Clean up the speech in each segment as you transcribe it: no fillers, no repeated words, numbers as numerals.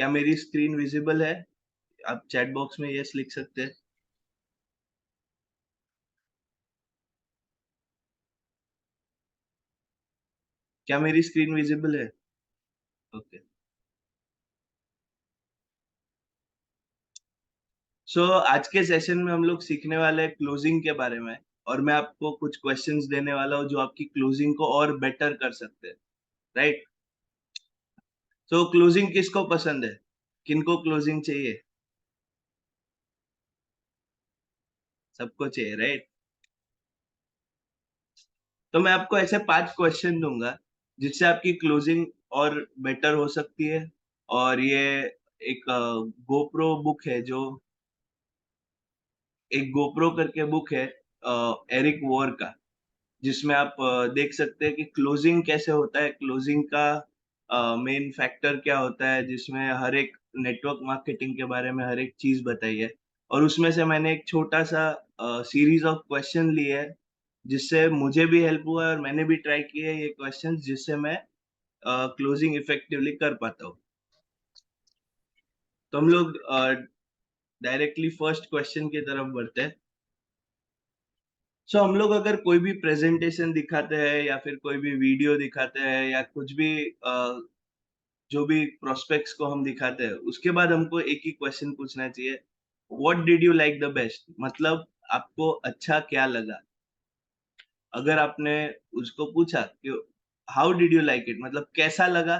क्या मेरी screen visible है? आप चैट बॉक्स में यस लिख सकते हैं। क्या मेरी स्क्रीन विजिबल है? ओके। सो आज के सेशन में हम लोग सीखने वाले हैं क्लोजिंग के बारे में, और मैं आपको कुछ क्वेश्चंस देने वाला हूँ जो आपकी क्लोजिंग को और बेटर कर सकते हैं, राइट? सो क्लोजिंग किसको पसंद है? किनको क्लोजिंग चाहिए? सबको चाहिए, राइट? तो मैं आपको ऐसे 5 क्वेश्चन दूंगा जिससे आपकी क्लोजिंग और बेटर हो सकती है। और ये एक गोप्रो बुक है, जो एक गोप्रो करके बुक है एरिक वॉर का, जिसमें आप देख सकते हैं कि क्लोजिंग कैसे होता है, क्लोजिंग का मेन फैक्टर क्या होता है, जिसमें हर एक नेटवर्क मार्केटिंग के बारे में हर एक चीज बताई है। और उसमें से मैंने एक छोटा सा सीरीज ऑफ क्वेश्चन लिए है, जिससे मुझे भी हेल्प हुआ है और मैंने भी ट्राई किए ये क्वेश्चन, जिससे मैं क्लोजिंग इफेक्टिवली कर पाता हूँ। तो हम लोग डायरेक्टली फर्स्ट क्वेश्चन की तरफ बढ़ते हैं। हम लोग अगर कोई भी प्रेजेंटेशन दिखाते हैं या फिर कोई भी वीडियो दिखाते हैं या कुछ भी जो भी प्रोस्पेक्ट्स को हम दिखाते हैं, उसके बाद हमको एक ही क्वेश्चन पूछना चाहिए, what did you like the best? मतलब आपको अच्छा क्या लगा? अगर आपने उसको पूछा कि how did you like it, मतलब कैसा लगा,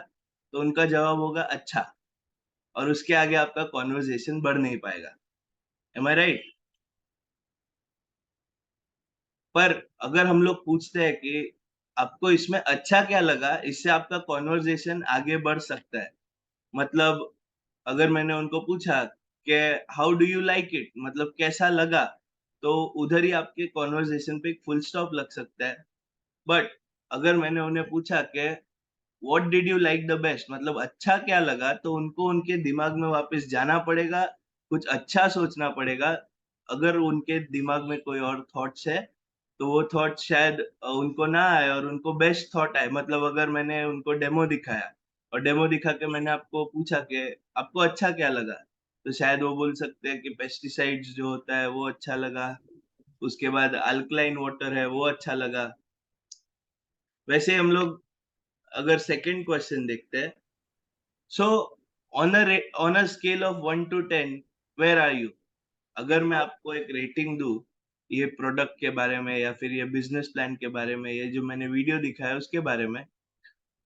तो उनका जवाब होगा अच्छा। और उसके आगे आपका कॉन्वर्सेशन बढ़ नहीं पाएगा। M I right? पर अगर हम लोग पूछते हैं कि आपको इसमें अच्छा क्या लगा, इससे आपका कॉन्वर्सेशन आगे बढ़ सकता है। मतलब अगर मैंने उनको पूछा कि how do you like it, मतलब कैसा लगा, तो उधर ही आपके कॉन्वर्सेशन पे एक फुल स्टॉप लग सकता है। बट अगर मैंने उन्हें पूछा कि what did you like the best, मतलब अच्छा क्या लगा, तो उनको उनके दिमाग में वापस जाना पड़ेगा, कुछ अच्छा सोचना पड़ेगा। अगर उनके दिमाग में कोई और थॉट्स है, तो वो थॉट शायद उनको ना आए और उनको बेस्ट थॉट आए। मतलब अगर मैंने उनको डेमो दिखाया और डेमो दिखा के मैंने आपको पूछा कि आपको अच्छा क्या लगा, तो शायद वो बोल सकते हैं कि पेस्टिसाइड्स जो होता है वो अच्छा लगा, उसके बाद अल्कलाइन वाटर है वो अच्छा लगा। वैसे हम लोग अगर सेकंड क्वेश्चन देखते हैं, so on a scale of 1 to 10, where are you? अगर मैं आपको एक रेटिंग दूं ये प्रोडक्ट के बारे में या फिर ये बिजनेस प्लान के बारे में, ये जो मैंने वीडियो दिखाया उसके बारे में,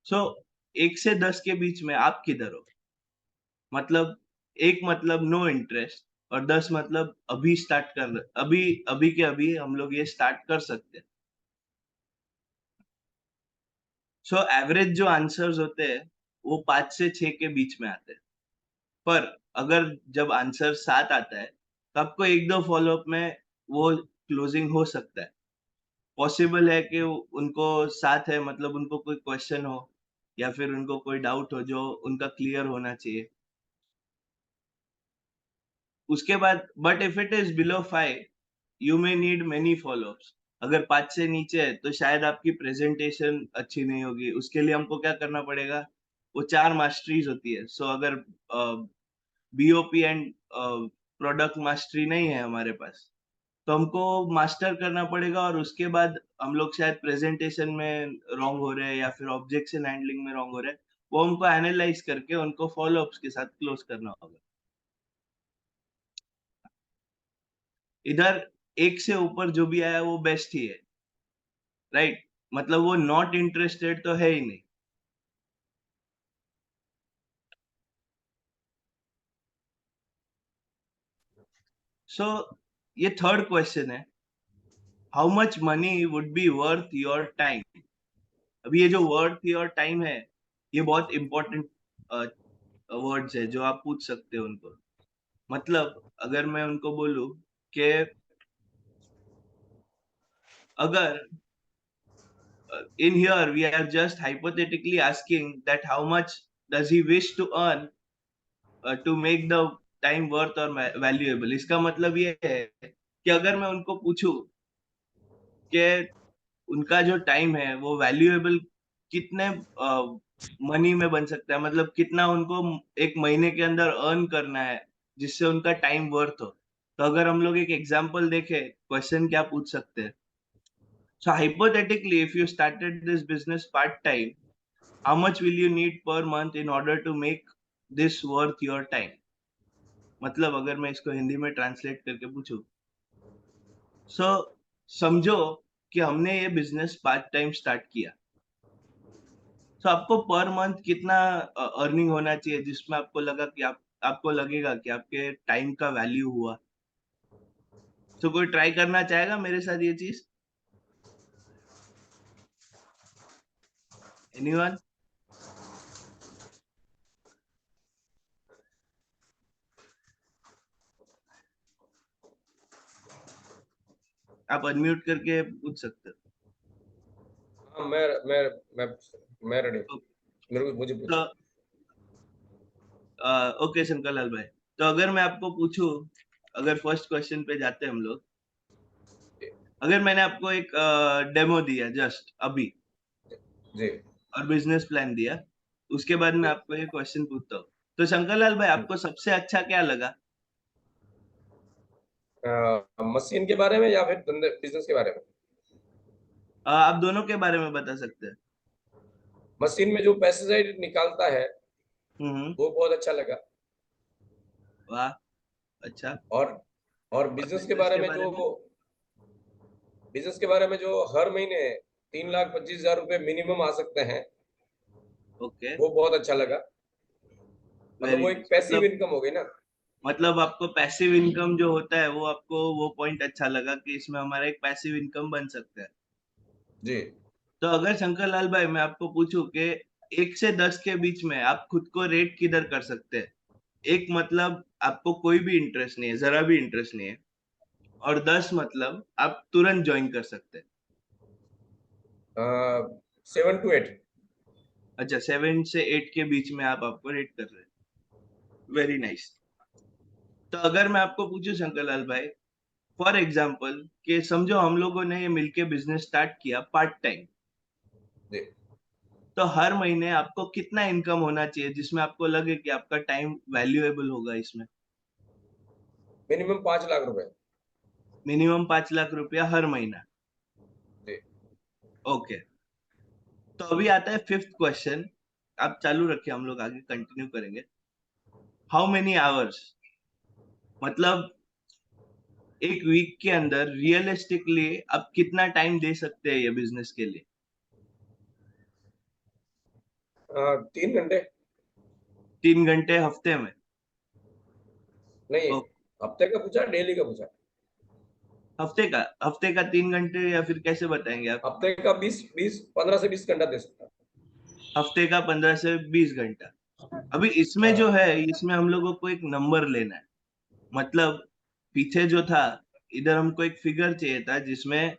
सो 1 से 10 के बीच में आप किधर हो? मतलब 1 मतलब नो इंटरेस्ट और 10 मतलब अभी स्टार्ट कर, अभी अभी के अभी हम लोग ये स्टार्ट कर सकते हैं। एवरेज जो आंसर्स होते हैं वो 5 से 6 के बीच में आते हैं। पर अगर जब आंसर 7 आता है, तो आपको 1-2 फ़ॉलो-अप में वो क्लोजिंग हो सकता है। पॉसिबल है कि उनको 7 है, मतलब उनको कोई क्वेश्चन हो या फिर उनको कोई डाउट हो जो उनका क्लियर होना चाहिए। उसके बाद but if it is below 5, you may need many follow-ups. अगर 5 से नीचे है, तो शायद आपकी प्रेज़ेंटेशन अच्छी नहीं होगी। उसके लिए हमको क्या करना पड़ेगा? वो 4 मास्टरीज़ होती है। अगर बीओपी एंड प्रोडक्ट मास्टरी नहीं है हमारे पास, तो हमको मास्टर करना पड़ेगा, और उसके बाद हम लोग शायद प्रेजेंटेशन में रॉन्ग हो रहे हैं या फिर ऑब्जेक्शन हैंडलिंग में रॉन्ग हो रहे हैं, वो हमको एनालाइज करके उनको फॉलो अप्स के साथ क्लोज करना होगा। इधर 1 से ऊपर जो भी आया वो बेस्ट ही है, राइट? मतलब वो नॉट इंटरेस्टेड तो है ही नहीं। सो ये थर्ड क्वेश्चन है, how much money would be worth your time? अभी ये जो वर्थ योर टाइम है, ये बहुत इंपॉर्टेंट वर्ड्स है जो आप पूछ सकते हो उनको। मतलब अगर मैं उनको बोलूं कि अगर in here we are just hypothetically asking that how much does he wish to earn to make the time worth or valuable, इसका मतलब ये है कि अगर मैं उनको पूछूं कि उनका जो टाइम है वो वैल्यूएबल कितने मनी में बन सकता है, मतलब कितना उनको एक महीने के अंदर अर्न करना है जिससे उनका टाइम वर्थ हो। तो अगर हम लोग एक एग्जांपल देखें, क्वेश्चन क्या पूछ सकते हैं? So hypothetically if you started this business part time, how much will you need per month in order to make this worth your time? मतलब अगर मैं इसको हिंदी में ट्रांसलेट करके पूछूं, सो समझो कि हमने ये बिजनेस पार्ट टाइम स्टार्ट किया, तो आपको पर मंथ कितना अर्निंग होना चाहिए जिसमें आपको लगा कि आपको लगेगा कि आपके टाइम का वैल्यू हुआ? तो कोई ट्राई करना चाहेगा मेरे साथ ये चीज? एनीवन? आप अनम्यूट करके पूछ सकते हाँ, मैं मैं रेडी। हो। मेरे को मुझे तो पूछो। ओके शंकर लाल भाई, तो अगर मैं आपको पूछूं, अगर फर्स्ट क्वेश्चन पे जाते हैं हम लोग, अगर मैंने आपको एक डेमो दिया जस्ट अभी जी। और बिजनेस प्लान दिया, उसके बाद मैं जी। आपको ये क्वेश्चन पूछता हूँ, तो शंकर लाल भाई आपको सबसे अच्छा क्या लगा? मशीन के बारे में या फिर धंधे बिजनेस के बारे में? आप दोनों के बारे में बता सकते हैं। मशीन में जो पेस्टिसाइड निकालता है हम्म। वो बहुत अच्छा लगा। वाह। अच्छा। और और और बिजनेस के बारे में जो हर महीने 3,25,000 रुपए मिनिमम आ सकते हैं ओके। वो बहुत अच्छा लगा। मतलब वेरी वो एक नाइस, पैसिव मतलब इनकम हो गई ना। आपको पैसिव इनकम जो होता है वो आपको वो पॉइंट अच्छा लगा कि इसमें हमारा एक पैसिव इनकम बन सकता है। जी। तो अगर शंकर लाल भाई मैं आपको पूछूं कि 1 से 10 के बीच में आप खुद को रेट किधर कर सकते हैं? एक मतलब आपको कोई भी इंटरेस्ट नहीं है, जरा भी इंटरेस्ट नहीं है, और 10 मतलब आप तुरंत ज्वाइन कर सकते हैं। 7 to 8। अच्छा, 7 से 8 के बीच में आप आपको रेट कर रहे हैं। Very nice. तो अगर मैं आपको पूछूं शंकर लाल भाई, फॉर एग्जाम्पल कि समझो हम लोगों ने ये मिलके बिजनेस स्टार्ट किया पार्ट टाइम, जी। तो हर महीने आपको कितना इनकम होना चाहिए जिसमें आपको लगे कि आपका टाइम वैल्यूएबल होगा इसमें? मिनिमम 5 लाख रुपए। मिनिमम 5 लाख रुपया हर महीना। जी। ओके। तो अभी आता है फिफ्थ क्वेश्चन। आप चालू रखिए, हम लोग आगे कंटिन्यू करेंगे। हाउ मेनी आवर्स, मतलब एक वीक के अंदर रियलिस्टिकली आप कितना टाइम दे सकते हैं ये बिजनेस के लिए? 3 घंटे। 3 घंटे हफ्ते में? नहीं, ओ, हफ्ते का पूछा डेली का पूछा? हफ्ते का 3 घंटे या फिर कैसे बताएंगे आप? हफ्ते का 15 से 20 घंटा दे सकता। हफ्ते का 15 से 20 घंटा। अभी इसमें जो हाँ। है, इसमें हम लोगों को एक नंबर लेना है। मतलब पीछे जो था, इधर हमको एक फिगर चाहिए था जिसमें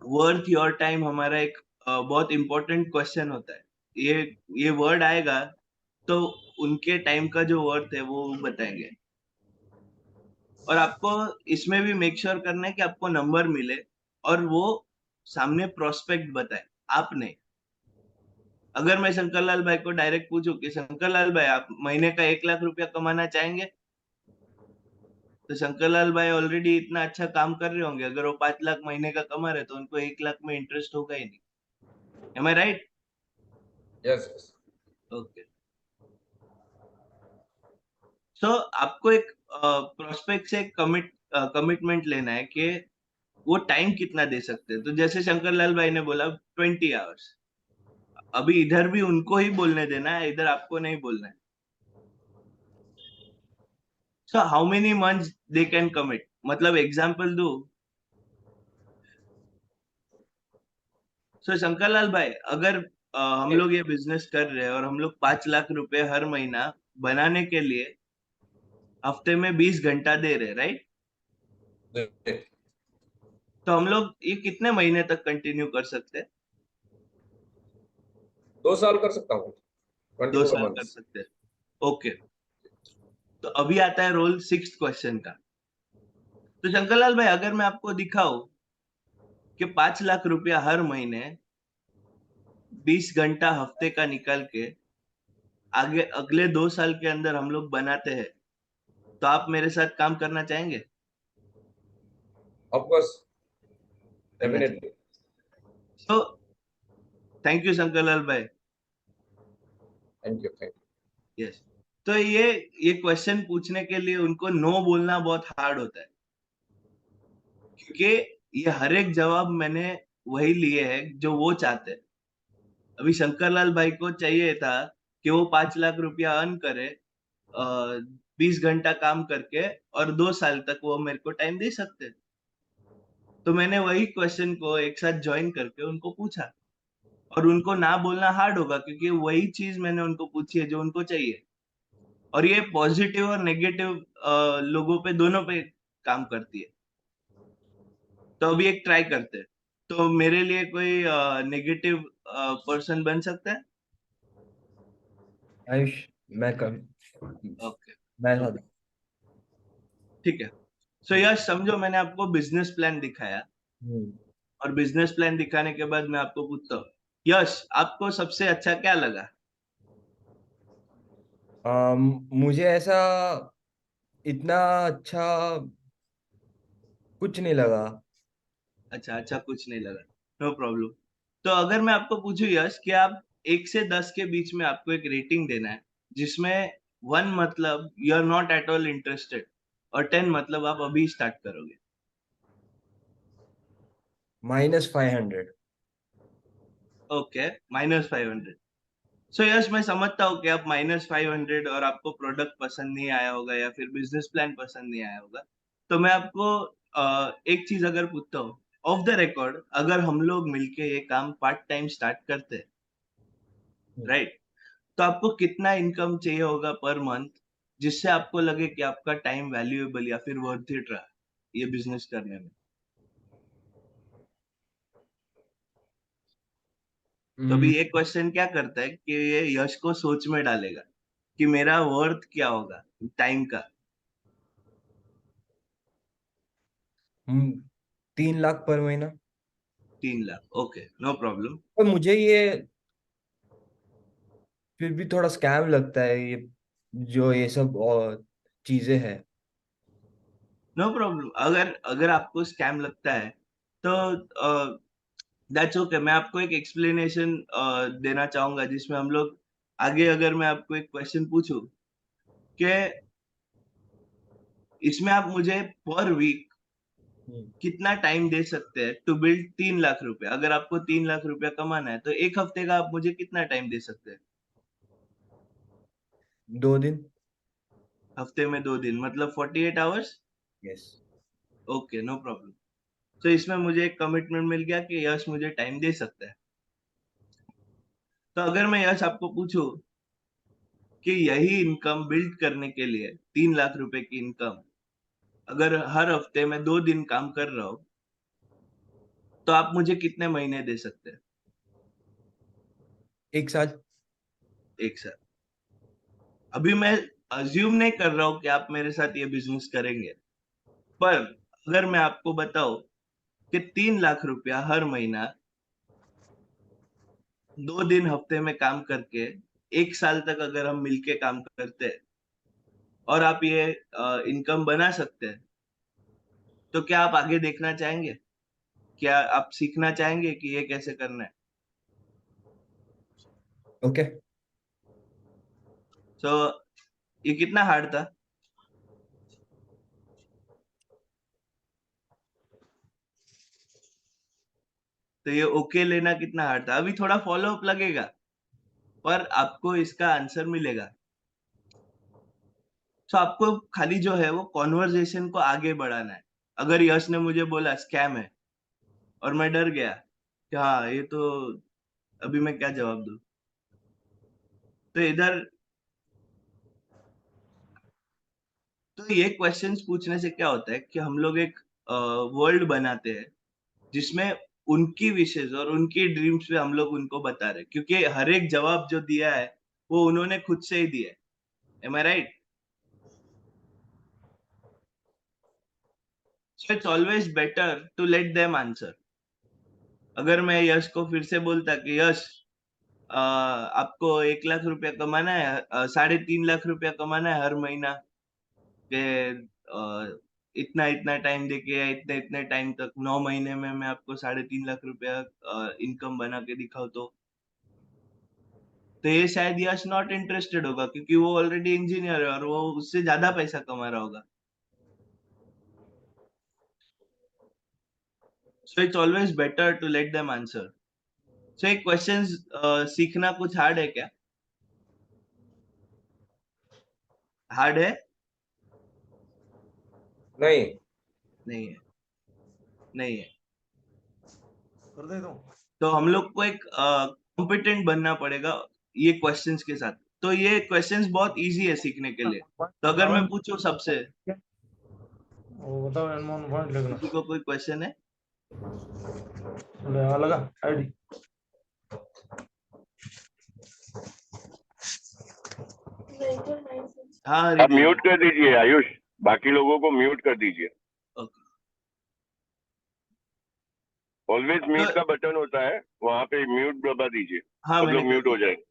वर्थ योर टाइम हमारा एक बहुत इंपॉर्टेंट क्वेश्चन होता है। ये ये वर्ड आएगा तो उनके टाइम का जो वर्थ है वो बताएंगे। और आपको इसमें भी मेक श्योर करना है कि आपको नंबर मिले और वो सामने प्रोस्पेक्ट बताए, आपने। अगर मैं शंकर लाल भाई को डायरेक्ट पूछूं कि शंकर लाल भाई आप महीने का 1 लाख रुपया कमाना चाहेंगे, तो शंकर लाल भाई ऑलरेडी इतना अच्छा काम कर रहे होंगे, अगर वो 5 लाख महीने का कमा रहे तो उनको 1 लाख में इंटरेस्ट होगा ही नहीं। M I right? Yes, yes. Okay. सो आपको एक प्रोस्पेक्ट से कमिटमेंट लेना है कि वो टाइम कितना दे सकते हैं। तो जैसे शंकर लाल भाई ने बोला 20 आवर्स, अभी इधर भी उनको ही बोलने देना है, इधर आपको नहीं बोलना है। So how many months they can commit, मतलब एग्जांपल दो। सो शंकर लाल भाई, अगर हम लोग ये बिजनेस कर रहे हैं और हम लोग 5 लाख रुपए हर महीना बनाने के लिए हफ्ते में 20 घंटा दे रहे हैं, राइट? जी। तो हम लोग ये कितने महीने तक कंटिन्यू कर सकते हैं? 2 साल कर सकता हूँ। ट्वेंटी दो फोर साल कर मंथ्स सकते हैं। ओके। तो अभी आता है रोल सिक्स क्वेश्चन का। तो शंकरलाल भाई, अगर मैं आपको दिखाऊं कि 5 लाख रुपया हर महीने 20 घंटा हफ्ते का निकाल के आगे अगले 2 साल के अंदर हम लोग बनाते हैं, तो आप मेरे साथ काम करना चाहेंगे? ऑफ कोर्स, करना चाहिए। डेफिनेटली। तो थैंक यू शंकरलाल भाई। Thank you, thank yes. तो ये क्वेश्चन पूछने के लिए उनको नो बोलना बहुत हार्ड होता है, क्योंकि ये हर एक जवाब मैंने वही लिए हैं जो वो चाहते हैं। अभी शंकरलाल भाई को चाहिए था कि वो 5 लाख रुपया अर्न करे, 20 घंटा काम करके, और 2 साल तक वो मेरे को टाइम दे सकते हैं। तो मैंने वही क्वेश्चन को एक साथ ज्वाइन करके उनको पूछा, और उनको ना बोलना हार्ड होगा क्योंकि वही चीज मैंने उनको पूछी है जो उनको चाहिए। और ये पॉजिटिव और नेगेटिव लोगों पे, दोनों पे काम करती है। तो अभी एक ट्राई करते हैं। तो मेरे लिए कोई नेगेटिव पर्सन बन सकता है? यू। आयुष, मैं कभी ओके, मैं नो था। प्रॉब्लम। ठीक है। सो यश, समझो मैंने आपको बिजनेस प्लान दिखाया, हम्म, और बिजनेस प्लान दिखाने के बाद मैं आपको पूछता हूँ, यश आपको सबसे अच्छा क्या लगा? मुझे ऐसा इतना अच्छा कुछ नहीं लगा। अच्छा, अच्छा कुछ नहीं लगा, नो प्रॉब्लम। तो अगर मैं आपको पूछूं यश कि आप 1 से 10 के बीच में आपको एक रेटिंग देना है, जिसमें 1 मतलब you are not at all interested, और 10 मतलब आप अभी स्टार्ट करोगे। -500। ओके, -500। सो यश, मैं समझता हूँ कि आप -500 और आपको प्रोडक्ट पसंद नहीं आया होगा या फिर बिजनेस प्लान पसंद नहीं आया होगा। तो मैं आपको एक चीज अगर पूछता हूँ, ऑफ द रिकॉर्ड, अगर हम लोग मिलके ये काम पार्ट टाइम स्टार्ट करते हैं, राइट, तो आपको कितना इनकम चाहिए होगा पर मंथ, जिससे आपको लगे कि आपका टाइम वैल्यूएबल या फिर वर्थ इट रहा ये बिजनेस करने में? तो अभी ये क्वेश्चन क्या करता है कि ये यश को सोच में डालेगा कि मेरा वर्थ क्या होगा टाइम का। 3 लाख पर महीना। 3 लाख, ओके, नो प्रॉब्लम। पर मुझे ये फिर भी थोड़ा स्कैम लगता है, ये जो ये सब और चीजें हैं। नो प्रॉब्लम, अगर अगर आपको स्कैम लगता है तो दैट्स ओके। मैं आपको एक एक्सप्लेनेशन देना चाहूंगा, जिसमें हम लोग आगे, अगर मैं आपको एक क्वेश्चन पूछूं कि इसमें आप मुझे पर वीक हम्म, कितना टाइम दे सकते हैं टू बिल्ड 3 लाख रुपया, अगर आपको 3 लाख रुपया कमाना है तो एक हफ्ते का आप मुझे कितना टाइम दे सकते हैं? 2 दिन। हफ्ते में 2 दिन मतलब 48 hours. Yes. Okay, no problem. तो इसमें मुझे एक कमिटमेंट मिल गया कि यश मुझे टाइम दे सकता है। तो अगर मैं यश आपको पूछूं कि यही इनकम बिल्ड करने के लिए, 3 लाख रुपए की इनकम, अगर हर हफ्ते में 2 दिन काम कर रहा हूं, तो आप मुझे कितने महीने दे सकते हैं? 1 साल। एक साथ। अभी मैं अज्यूम नहीं कर रहा हूँ कि आप मेरे साथ ये बिजनेस करेंगे, पर अगर मैं आपको बताऊं कि 3 लाख रुपया हर महीना 2 दिन हफ्ते में काम करके 1 साल तक अगर हम मिलके काम करते हैं, और आप ये इनकम बना सकते हैं, तो क्या आप आगे देखना चाहेंगे? क्या आप सीखना चाहेंगे कि ये कैसे करना है? ओके। तो ये कितना हार्ड था? तो ये ओके लेना कितना हार्ड था? अभी थोड़ा फॉलो अप लगेगा, पर आपको इसका आंसर मिलेगा। तो आपको खाली जो है वो कॉन्वर्जेशन को आगे बढ़ाना है। अगर यश ने मुझे बोला स्कैम है, और मैं डर गया कि हाँ ये तो, अभी मैं क्या जवाब दूं, तो इधर, तो ये क्वेश्चंस पूछने से क्या होता है कि हम लोग एक वर्ल्ड बनाते हैं जिसमें उनकी विशेष और उनकी ड्रीम्स पे हम लोग उनको बता रहे हैं, क्योंकि हर एक जवाब जो दिया है वो उन्होंने खुद से ही दिया है। Am I right? So it's always better to let them answer. अगर मैं यश को फिर से बोलता कि यश आपको 1 लाख रुपया कमाना है, 3.5 लाख रुपया कमाना है हर महीना के, इतना इतना टाइम देके या इतने इतने टाइम तक 9 महीने में मैं आपको 3.5 लाख रुपया इनकम बना के दिखाऊं, तो ये शायद यश नॉट इंटरेस्टेड होगा, क्योंकि वो ऑलरेडी इंजीनियर है और वो उससे ज्यादा पैसा कमा रहा होगा. So it's always better to let them answer. So एक क्वेश्चंस सीखना कुछ हार्ड है क्या? हार्ड है? नहीं. नहीं है. नहीं है. कर दे दो. तो हम लोग को एक कॉम्पिटेंट बनना पड़ेगा ये क्वेश्चंस के साथ. तो ये क्वेश्चंस बहुत इजी है सीखने के लिए. तो अगर मैं पूछूं सबसे, वो बताओ अनमोल पॉइंट लिखना. किसी को कोई क्वेश्चन है? लगा आईडी. हाँ आप हरिदेव. म्यूट कर दीजिए आयुष, बाकी लोगों को म्यूट कर दीजिए. ओके. ऑलवेज म्यूट का बटन होता है, वहां पे म्यूट दबा दीजिए, हाँ सब मैंने लोग कर म्यूट हो दिया. जाएंगे.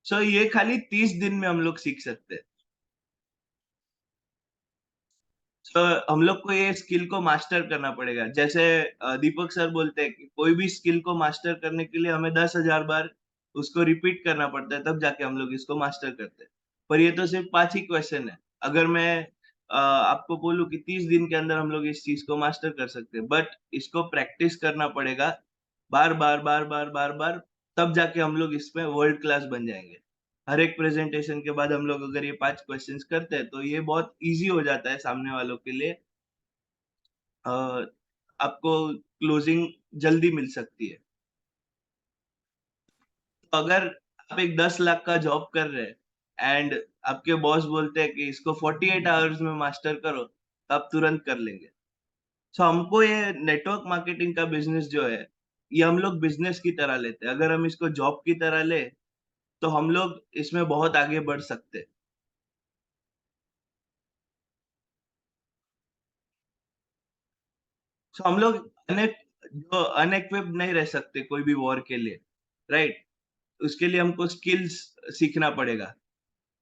सो ये खाली 30 दिन में हम लोग सीख सकते हैं. तो हम लोग को ये स्किल को मास्टर करना पड़ेगा. जैसे दीपक सर बोलते हैं कि कोई भी स्किल को मास्टर करने के लिए हमें 10,000 बार उसको रिपीट करना पड़ता है, तब जाके हम लोग इसको मास्टर करते हैं. पर ये तो सिर्फ 5 ही क्वेश्चन है. अगर मैं आपको बोलूं कि 30 दिन के अंदर हम लोग इस चीज को मास्टर कर सकते हैं, बट इसको प्रैक्टिस करना पड़ेगा बार बार बार बार बार बार, तब जाके हम लोग इसमें वर्ल्ड क्लास बन जाएंगे. हर एक प्रेजेंटेशन के बाद हम लोग अगर ये 5 क्वेश्चंस करते हैं तो ये बहुत इजी हो जाता है सामने वालों के लिए. अ, आपको क्लोजिंग जल्दी मिल सकती है. तो अगर आप एक 10 लाख का जॉब कर रहे हैं एंड आपके बॉस बोलते हैं कि इसको 48 आवर्स में मास्टर करो, तो आप तुरंत कर लेंगे. सो हमको ये नेटवर्क मार्केटिंग का बिजनेस जो है, ये हम लोग बिजनेस की तरह लेते हैं. अगर हम इसको जॉब की तरह ले, तो हम लोग इसमें बहुत आगे बढ़ सकते हैं. सो हम लोग जो अनइक्विप्ड नहीं रह सकते कोई भी वॉर के लिए, राइट? उसके लिए हमको स्किल्स सीखना पड़ेगा,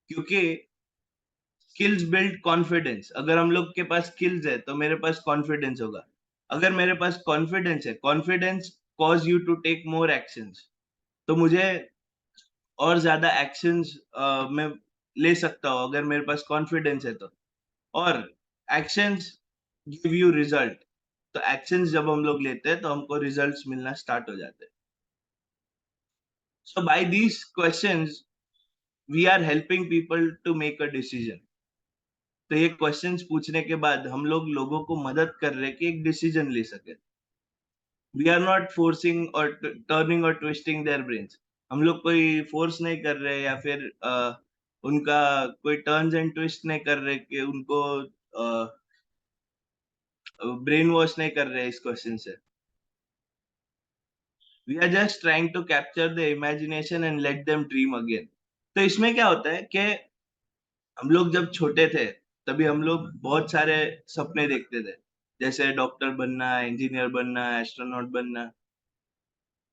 क्योंकि स्किल्स बिल्ड कॉन्फिडेंस. अगर हम लोग के पास स्किल्स है तो मेरे पास कॉन्फिडेंस होगा. अगर मेरे पास कॉन्फिडेंस है, confidence cause you to take more actions, तो मुझे और ज्यादा एक्शंस मैं ले सकता हूँ अगर मेरे पास कॉन्फिडेंस है तो. और एक्शंस गिव यू रिजल्ट. तो एक्शंस जब हम लोग लेते हैं तो हमको रिजल्ट्स मिलना स्टार्ट हो जाते हैं. So by these questions we are helping people to make a decision. तो ये क्वेश्चंस पूछने के बाद हम लोग लोगों को मदद कर रहे हैं कि एक डिसीजन ले सके. वी आर नॉट फोर्सिंग और टर्निंग और ट्विस्टिंग देयर ब्रेन्स. हम लोग कोई फोर्स नहीं कर रहे या फिर उनका कोई टर्न्स एंड ट्विस्ट नहीं कर रहे कि उनको ब्रेन वॉश नहीं कर रहे इस क्वेश्चन से. We are just trying to capture the imagination and let them dream again. तो इसमें क्या होता है कि हम लोग जब छोटे थे, तभी हम लोग बहुत सारे सपने देखते थे, जैसे डॉक्टर बनना, इंजीनियर बनना, एस्ट्रोनॉट बनना.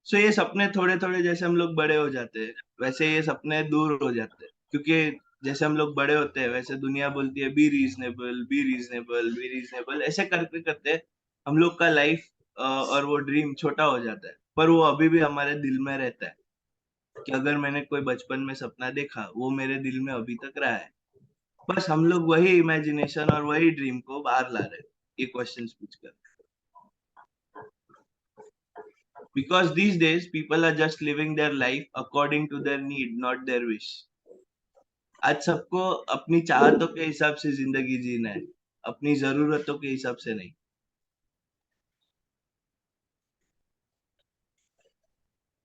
सो ये सपने थोड़े थोड़े जैसे हम लोग बड़े हो जाते हैं, वैसे ये सपने दूर हो जाते हैं, क्योंकि जैसे हम लोग बड़े होते हैं वैसे दुनिया बोलती है be reasonable, be reasonable, be reasonable. ऐसे करते करते हम लोग का लाइफ और वो ड्रीम छोटा हो जाता है, पर वो अभी भी हमारे दिल में रहता है कि अगर मैंने कोई बचपन में सपना देखा, वो मेरे दिल में अभी तक रहा है. बस हम लोग वही इमेजिनेशन और वही ड्रीम को बाहर ला रहे हैं ये क्वेश्चंस पूछकर. Because these days people are just living their life according to their need, not their wish. आज सबको अपनी चाहतों के हिसाब से जिंदगी जीना है, अपनी जरूरतों के हिसाब से नहीं.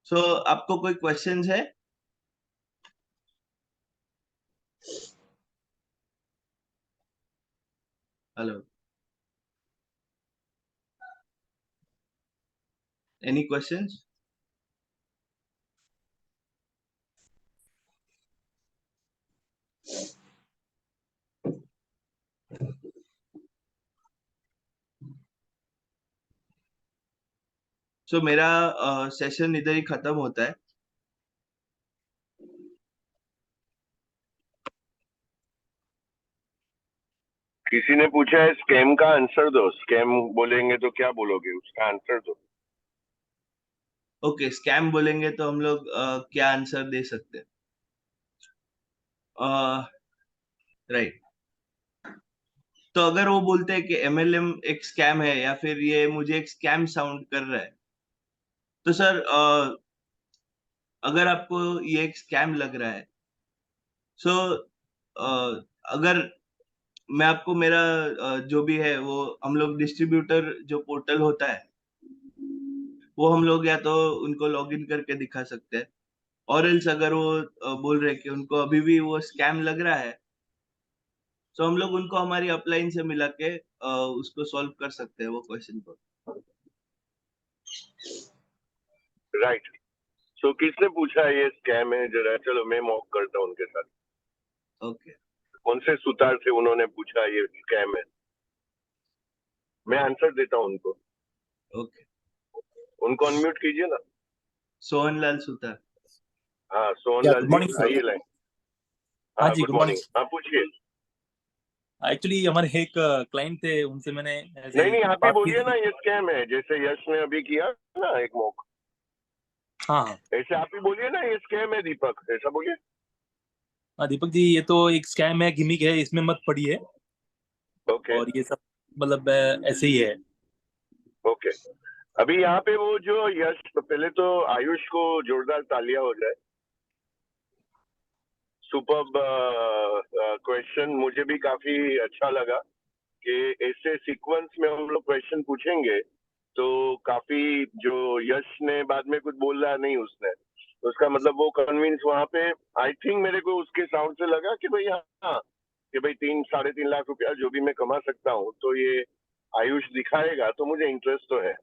सो आपको कोई क्वेश्चंस है? Hello, any questions? सो मेरा सेशन इधर ही खत्म होता है। किसी ने पूछा है स्कैम का आंसर दो, स्कैम बोलेंगे तो क्या बोलोगे, उसका आंसर दो। ओके, स्कैम बोलेंगे तो हम लोग क्या आंसर दे सकते हैं? राइट। तो अगर वो बोलते हैं कि एमएलएम एक स्कैम है या फिर ये मुझे एक स्कैम साउंड कर रहा है, तो सर अगर आपको ये एक स्कैम लग रहा है, सो अगर मैं आपको मेरा जो भी है वो हम लोग डिस्ट्रीब्यूटर जो पोर्टल होता है वो हम लोग या तो उनको लॉगिन करके दिखा सकते हैं, और एल्स अगर वो बोल रहे हैं कि उनको अभी भी वो स्कैम लग रहा है, तो हम लोग उनको हमारी अपलाइन से मिला के उसको सॉल्व कर सकते हैं वो क्वेश्चन को। राइट। सो किसने पूछा ये स्कैम है, जरा चलो मैं मॉक करता हूँ उनके साथ। ओके। कौन से सुतार से उन्होंने पूछा ये स्कैम है, मैं आंसर देता हूँ उनको। ओके। उनको अनम्यूट कीजिए ना। सोहनलाल सुतार। हाँ या सोहनलाल गुड जी मॉर्निंग सर। आइए लाइन। हाँ हाँ जी, गुड गुड मॉर्निंग, मॉर्निंग। हाँ पूछिए। एक्चुअली हमारे एक क्लाइंट थे, उनसे मैंने ऐसे नहीं ही नहीं आप ही बात की बोलिए ना थी। ये स्कैम है, जैसे यश ने अभी किया ना एक मॉक, हाँ हाँ ऐसे आप ही बोलिए ना ये स्कैम है दीपक, ऐसा बोलिए। हाँ, दीपक जी ये तो एक स्कैम है, गिमिक है, इसमें मत पड़िए। ओके और ये सब मतलब ऐसे ही है। ओके। अभी यहाँ पे वो जो यश, पहले तो आयुष को जोरदार तालियां हो जाए। सुपर्ब क्वेश्चन, मुझे भी काफी अच्छा लगा कि ऐसे सीक्वेंस में हम लोग क्वेश्चन पूछेंगे तो काफी, जो यश ने बाद में कुछ बोला नहीं उसने, उसका मतलब वो कन्विंस वहां पे, आई थिंक मेरे को उसके साउंड से लगा कि भाई हाँ, कि भाई 3-3.5 लाख रुपया जो भी मैं कमा सकता हूँ तो ये आयुष दिखाएगा, तो मुझे इंटरेस्ट तो है।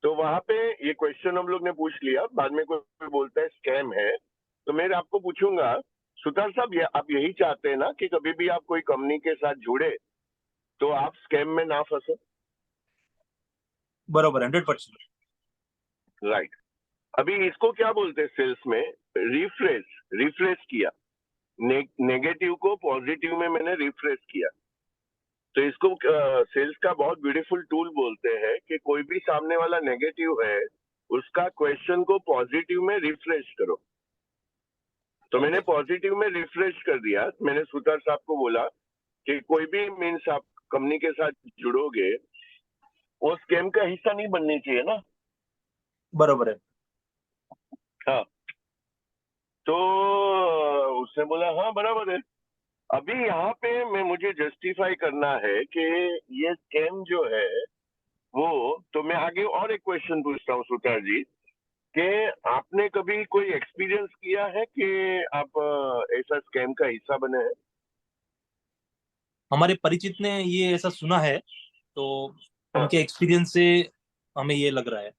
तो वहां पे ये क्वेश्चन हम लोग ने पूछ लिया, बाद में कोई बोलता है स्कैम है, तो मैं आपको पूछूंगा सुतार साहब, ये आप यही चाहते हैं ना कि कभी भी आप कोई कंपनी के साथ जुड़े तो आप स्कैम में ना फंसे? बरोबर 100%। राइट। अभी इसको क्या बोलते हैं सेल्स में? रिफ्रेश। रिफ्रेश किया, नेगेटिव को पॉजिटिव में मैंने रिफ्रेश किया, तो इसको सेल्स का बहुत ब्यूटीफुल टूल बोलते हैं कि कोई भी सामने वाला नेगेटिव है उसका क्वेश्चन को पॉजिटिव में रिफ्रेश करो। तो मैंने ओके पॉजिटिव में रिफ्रेश कर दिया। मैंने सुतार साहब को बोला कि कोई भी मीन्स आप कंपनी के साथ जुड़ोगे वो स्कैम का हिस्सा नहीं बननी चाहिए ना। बरोबर है। हाँ, तो उसने बोला हाँ बराबर है। अभी यहाँ पे मैं, मुझे जस्टिफाई करना है कि ये स्कैम जो है वो, तो मैं आगे और एक क्वेश्चन पूछता हूँ सुतार जी, कि आपने कभी कोई एक्सपीरियंस किया है कि आप ऐसा स्कैम का हिस्सा बने हैं? हमारे परिचित ने ये ऐसा सुना है, तो हाँ, उनके एक्सपीरियंस से हमें ये लग रहा है।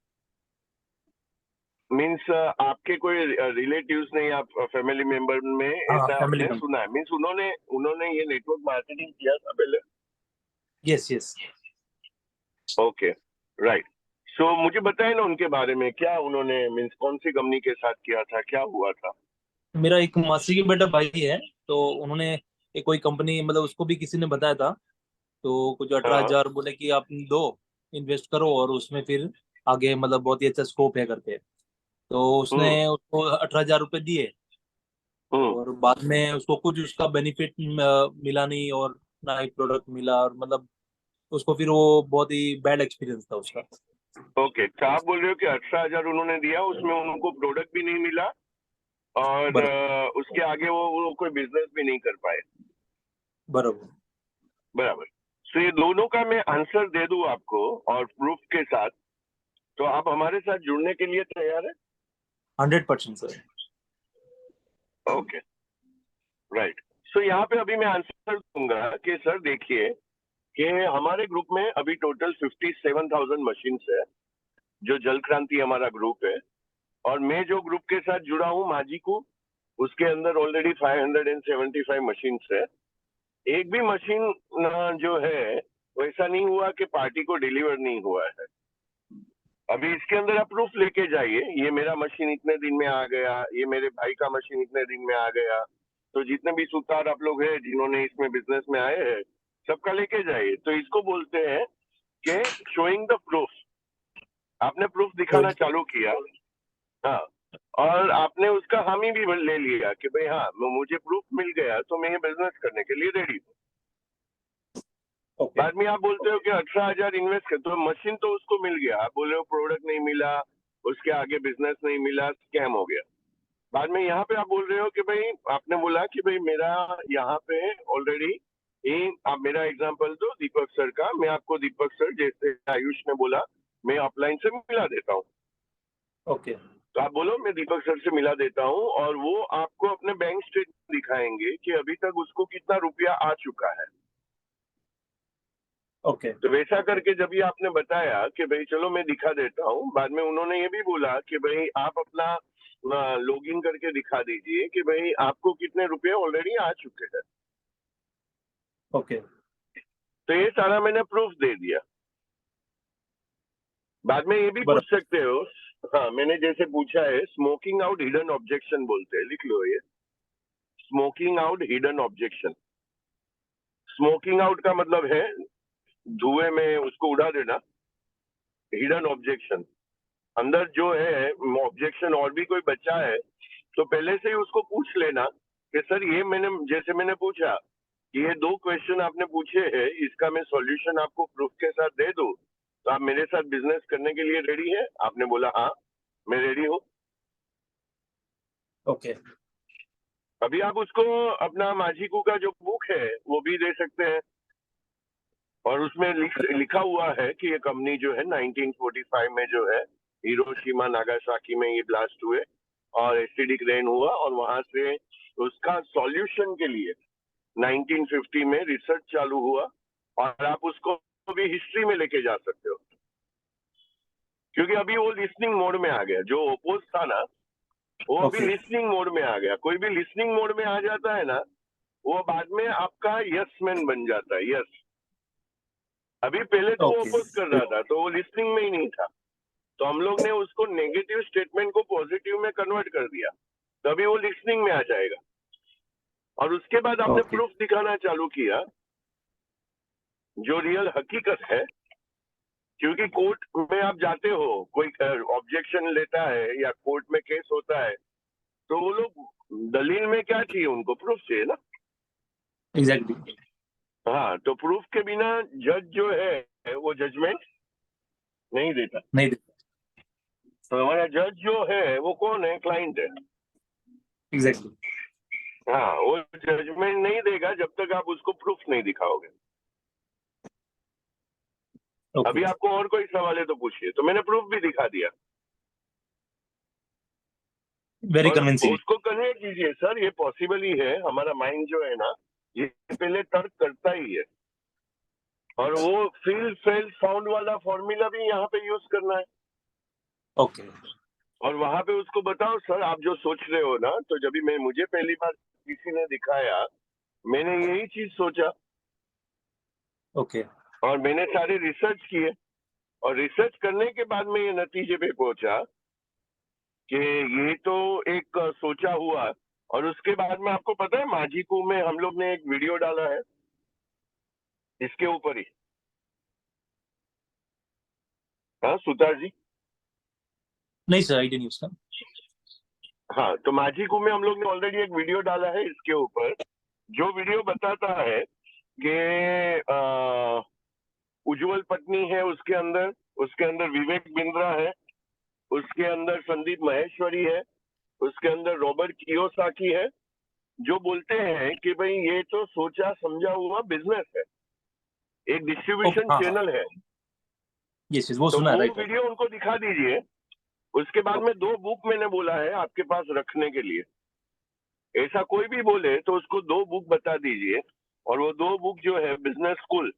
मीन्स आपके कोई रिलेटिव्स ने या फैमिली मेंबर में हाँ, ऐसा फैमिली आपने में। सुना है? मीन्स उन्होंने उन्होंने ये नेटवर्क मार्केटिंग किया था पहले? Yes yes. Okay right. So मुझे बताए ना उनके बारे में, क्या उन्होंने मीन्स कौन सी कंपनी के साथ किया था, क्या हुआ था? मेरा एक मासी की बेटा भाई है, तो उन्होंने एक कोई कंपनी, मतलब उसको भी किसी ने बताया था, तो कुछ अठारह हाँ। हजार बोले कि आप दो, इन्वेस्ट करो और उसमें फिर आगे मतलब बहुत ही अच्छा स्कोप है करके। तो उसने हम्म उसको 18,000 रुपये दिए, हम्म और बाद में उसको कुछ उसका बेनिफिट मिला नहीं, और ना ही प्रोडक्ट मिला, और मतलब उसको फिर वो बहुत ही बैड एक्सपीरियंस था उसका। ओके, तो आप बोल रहे हो कि 18,000 उन्होंने दिया, उसमें उनको प्रोडक्ट भी नहीं मिला और बराबर उसके आगे वो कोई बिजनेस भी नहीं कर पाए। बराबर। बराबर। सो ये दोनों का मैं आंसर दे दूं आपको और प्रूफ के साथ, तो आप हमारे साथ जुड़ने के लिए तैयार है? 100% सर। Okay right. सो यहाँ पे अभी मैं आंसर दूंगा कि सर देखिए कि हमारे ग्रुप में अभी टोटल 57,000 मशीन्स है, जो जल क्रांति हमारा ग्रुप है, और मैं जो ग्रुप के साथ जुड़ा हूँ माझी को, उसके अंदर ऑलरेडी 575 मशीन्स है। एक भी मशीन जो है वैसा नहीं हुआ कि पार्टी को डिलीवर नहीं हुआ है। अभी इसके अंदर आप प्रूफ लेके जाइए, ये मेरा मशीन इतने दिन में आ गया, ये मेरे भाई का मशीन इतने दिन में आ गया। तो जितने भी सुतार आप लोग हैं जिन्होंने इसमें बिजनेस में आए हैं, सबका लेके जाइए। तो इसको बोलते हैं कि शोइंग द प्रूफ। आपने प्रूफ दिखाना चालू किया, हाँ, और आपने उसका हामी भी ले लिया कि भाई हाँ मुझे प्रूफ मिल गया तो मैं ये बिजनेस करने के लिए रेडी हूँ। ओके बाद में आप बोलते हो कि 18,000 इन्वेस्ट कर, तो मशीन तो उसको मिल गया, आप बोले हो प्रोडक्ट नहीं मिला, उसके आगे बिजनेस नहीं मिला, स्कैम हो गया। बाद में यहाँ पे आप बोल रहे हो कि भाई आपने बोला कि भाई मेरा यहाँ पे ऑलरेडी, आप मेरा एग्जांपल दो दीपक सर का, मैं आपको दीपक सर जैसे आयुष ने बोला मैं ऑफलाइन से मिला देता हूँ। ओके तो आप बोलो मैं दीपक सर से मिला देता हूँ और वो आपको अपने बैंक स्टेटमेंट दिखाएंगे कि अभी तक उसको कितना रुपया आ चुका है। ओके तो वैसा करके जब ये आपने बताया कि भाई चलो मैं दिखा देता हूँ, बाद में उन्होंने ये भी बोला कि भाई आप अपना लॉगिन करके दिखा दीजिए कि भाई आपको कितने रुपए ऑलरेडी आ चुके हैं। ओके तो ये सारा मैंने प्रूफ दे दिया। बाद में ये भी पूछ सकते हो, हाँ मैंने जैसे पूछा है, स्मोकिंग आउट हिडन ऑब्जेक्शन बोलते हैं, लिख लो ये, smoking out hidden objection. Smoking out का मतलब है धुएं में उसको उड़ा देना, हिडन ऑब्जेक्शन अंदर जो है ऑब्जेक्शन और भी कोई बच्चा है तो पहले से ही उसको पूछ लेना कि सर ये जैसे मैंने पूछा कि ये 2 क्वेश्चन आपने पूछे हैं, इसका मैं सॉल्यूशन आपको प्रूफ के साथ दे दूं तो आप मेरे साथ बिजनेस करने के लिए रेडी है? आपने बोला हाँ मैं रेडी हूँ। ओके अभी आप उसको अपना माझीकू का जो बुक है वो भी दे सकते हैं और उसमें लिखा हुआ है कि ये कंपनी जो है 1945 में जो है हिरोशिमा नागासाकी में ये ब्लास्ट हुए और एसिडिक रेन हुआ और वहां से उसका सॉल्यूशन के लिए 1950 में रिसर्च चालू हुआ और आप उसको भी हिस्ट्री में लेके जा सकते हो क्योंकि अभी वो लिसनिंग मोड में आ गया। जो ओपोज था ना वो अभी Okay. लिसनिंग मोड में आ गया। कोई भी लिसनिंग मोड में आ जाता है ना वो बाद में आपका यस मैन बन जाता है। यस, अभी पहले तो वो Okay. ओपोज कर रहा था तो वो लिसनिंग में ही नहीं था, तो हम लोग ने उसको नेगेटिव स्टेटमेंट को पॉजिटिव में कन्वर्ट कर दिया, तभी वो लिसनिंग में आ जाएगा। और उसके बाद आपने Okay. प्रूफ दिखाना चालू किया जो रियल हकीकत है, क्योंकि कोर्ट में आप जाते हो, कोई ऑब्जेक्शन लेता है या कोर्ट में केस होता है तो वो लोग दलील में क्या चाहिए, उनको प्रूफ चाहिए ना। Exactly. हाँ, तो प्रूफ के बिना जज जो है वो जजमेंट नहीं देता। नहीं तो हमारा जज जो है वो कौन है? क्लाइंट है। एग्जैक्टली हाँ, वो जजमेंट नहीं देगा जब तक आप उसको प्रूफ नहीं दिखाओगे। ओके अभी आपको और कोई सवाल है तो पूछिए। तो मैंने प्रूफ भी दिखा दिया। वेरी और कन्विंसिंग उसको कन्वे कीजिए सर ये पॉसिबल ही है। हमारा माइंड जो है ना ये पहले तर्क करता ही है और वो फील फेल फाउंड वाला फॉर्मूला भी यहाँ पे यूज करना है। ओके और वहां पे उसको बताओ सर आप जो सोच रहे हो ना, तो जब भी मुझे पहली बार किसी ने दिखाया मैंने यही चीज सोचा ओके और मैंने सारे रिसर्च किए और रिसर्च करने के बाद में ये नतीजे पे पहुंचा कि ये तो एक सोचा हुआ। और उसके बाद में आपको पता है माझीकू में हम लोग ने एक वीडियो डाला है इसके ऊपर ही। हाँ सुतार जी, नहीं सर आइडिया नहीं उसका। हाँ तो माझीकू में हम लोग ने ऑलरेडी एक वीडियो डाला है इसके ऊपर, जो वीडियो बताता है कि उज्जवल पत्नी है उसके अंदर विवेक बिंद्रा है, उसके अंदर संदीप महेश्वरी है, उसके अंदर रॉबर्ट कियोसाकी है, जो बोलते हैं कि भाई ये तो सोचा समझा हुआ बिजनेस है, एक डिस्ट्रीब्यूशन हाँ चैनल है। यस वो तो सुना वो राइट। वीडियो उनको दिखा दीजिए। उसके बाद में 2 बुक मैंने बोला है आपके पास रखने के लिए। ऐसा कोई भी बोले तो उसको 2 बुक बता दीजिए और वो 2 बुक जो है बिजनेस स्कूल,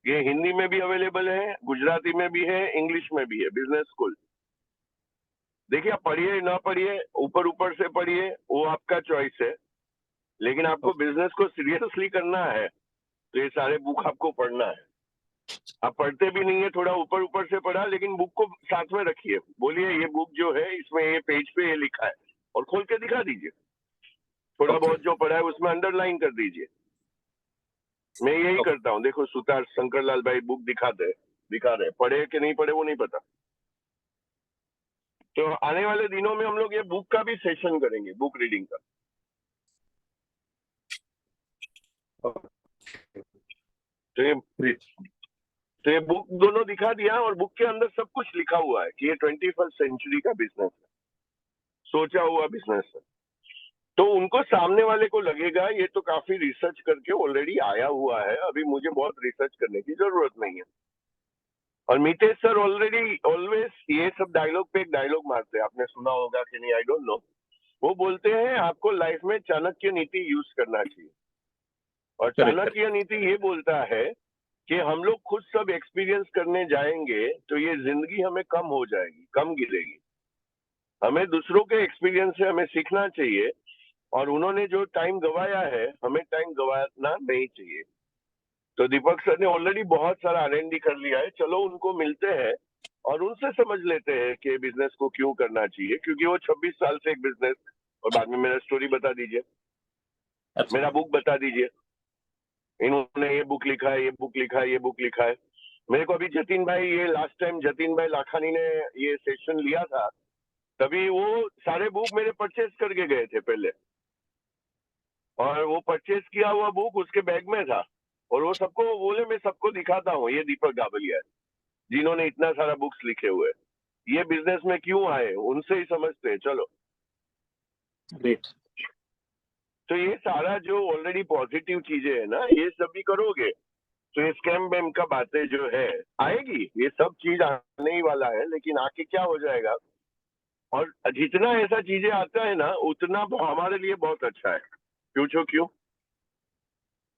ये हिंदी में भी अवेलेबल है, गुजराती में भी है, इंग्लिश में भी है, बिजनेस स्कूल। देखिए आप पढ़िए ना पढ़िए, ऊपर ऊपर से पढ़िए, वो आपका चॉइस है, लेकिन आपको बिजनेस को सीरियसली करना है तो ये सारे बुक आपको पढ़ना है। आप पढ़ते भी नहीं है, थोड़ा ऊपर ऊपर से पढ़ा, लेकिन बुक को साथ में रखिए, बोलिए ये बुक जो है इसमें ये पेज पे ये लिखा है, और खोल के दिखा दीजिए। थोड़ा Okay. बहुत जो पढ़ा है उसमें अंडरलाइन कर दीजिए। मैं यही Okay. करता हूँ। देखो सुतार शंकरलाल भाई बुक दिखा रहे, पढ़े कि नहीं पढ़े वो नहीं पता। तो आने वाले दिनों में हम लोग ये बुक का भी सेशन करेंगे, बुक रीडिंग का। तो ये बुक दोनों दिखा दिया, और बुक के अंदर सब कुछ लिखा हुआ है कि ये 21st सेंचुरी का बिजनेस है, सोचा हुआ बिजनेस है। तो उनको सामने वाले को लगेगा ये तो काफी रिसर्च करके ऑलरेडी आया हुआ है, अभी मुझे बहुत रिसर्च करने की जरूरत नहीं है। और मितेश सर ऑलरेडी ऑलवेज ये सब डायलॉग पे एक डायलॉग मारते हैं, आपने सुना होगा कि नहीं आई डोंट नो। वो बोलते हैं आपको लाइफ में चाणक्य नीति यूज करना चाहिए, और चाणक्य नीति ये बोलता है कि हम लोग खुद सब एक्सपीरियंस करने जाएंगे तो ये जिंदगी हमें कम हो जाएगी, कम गिरेगी। हमें दूसरों के एक्सपीरियंस से हमें सीखना चाहिए, और उन्होंने जो टाइम गवाया है हमें टाइम गवाना नहीं चाहिए। तो दीपक सर ने ऑलरेडी बहुत सारा R&D कर लिया है, चलो उनको मिलते हैं और उनसे समझ लेते हैं कि बिजनेस को क्यों करना चाहिए, क्योंकि वो 26 साल से एक बिजनेस। और बाद में मेरा स्टोरी बता दीजिए, मेरा बुक बता दीजिए, इन्होंने ये बुक लिखा है, ये बुक लिखा है, ये बुक लिखा है। मेरे को अभी जतिन भाई, ये लास्ट टाइम जतिन भाई लाखानी ने ये सेशन लिया था, तभी वो सारे बुक मेरे परचेज करके गए थे पहले, और वो परचेज किया हुआ बुक उसके बैग में था, और वो सबको बोले मैं सबको दिखाता हूँ ये दीपक गाबलिया है, जिन्होंने इतना सारा बुक्स लिखे हुए। ये बिजनेस में क्यों आए उनसे ही समझते हैं, चलो। ग्रेट। तो ये सारा जो ऑलरेडी पॉजिटिव चीजें है ना, ये सब भी करोगे तो ये स्कैम बैम का बातें जो है आएगी, ये सब चीज आने ही वाला है, लेकिन आके क्या हो जाएगा। और जितना ऐसा चीजें आता है ना उतना हमारे लिए बहुत अच्छा है। पूछो क्यों?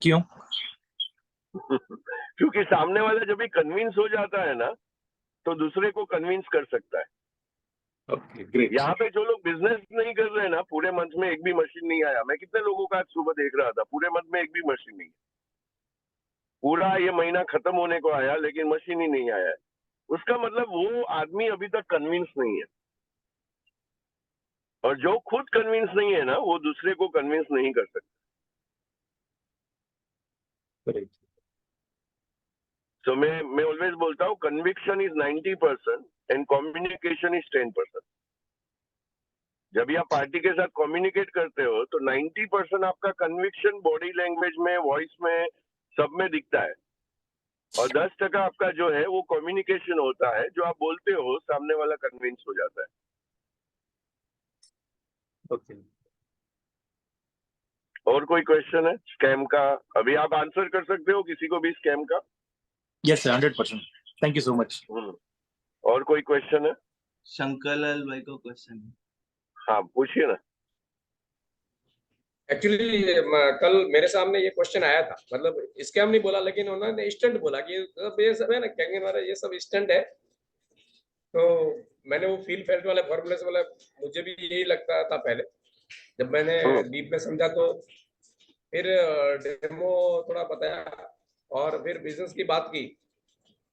क्यों? क्योंकि सामने वाला जब भी कन्विंस हो जाता है ना तो दूसरे को कन्विंस कर सकता है। Okay, great. यहाँ पे जो लोग बिजनेस नहीं कर रहे हैं ना, पूरे मंथ में एक भी मशीन नहीं आया। मैं कितने लोगों का आज सुबह देख रहा था, पूरे मंथ में एक भी मशीन नहीं, पूरा ये महीना खत्म होने को आया लेकिन मशीन ही नहीं आया है। उसका मतलब वो आदमी अभी तक कन्विंस नहीं है, और जो खुद कन्विंस नहीं है ना वो दूसरे को कन्विंस नहीं कर सकता। ग्रेट। तो मैं ऑलवेज बोलता हूँ conviction is 90% and communication is 10%। जब भी आप पार्टी के साथ कम्युनिकेट करते हो तो 90% आपका कन्विक्शन बॉडी लैंग्वेज में, वॉइस में, सब में दिखता है, और 10% आपका जो है वो कम्युनिकेशन होता है, जो आप बोलते हो सामने वाला कन्विंस हो जाता है। ओके। और कोई क्वेश्चन है स्कैम का? अभी आप आंसर कर सकते हो किसी को भी स्कैम का? Yes sir, 100%। Thank you so much. और कोई क्वेश्चन है? शंकरलाल भाई को क्वेश्चन है। हाँ पूछिए ना। एक्चुअली कल मेरे सामने ये क्वेश्चन आया था, मतलब स्कैम नहीं बोला लेकिन उन्होंने स्टंट बोला कि ये सब है ना, कहेंगे हमारा ये सब स्टंट है। तो मैंने वो फील फेल्ट वाले फॉर्मूले वाला, मुझे भी यही लगता था पहले, जब मैंने डीप में समझा तो फिर डेमो थोड़ा बताया और फिर बिजनेस की बात की,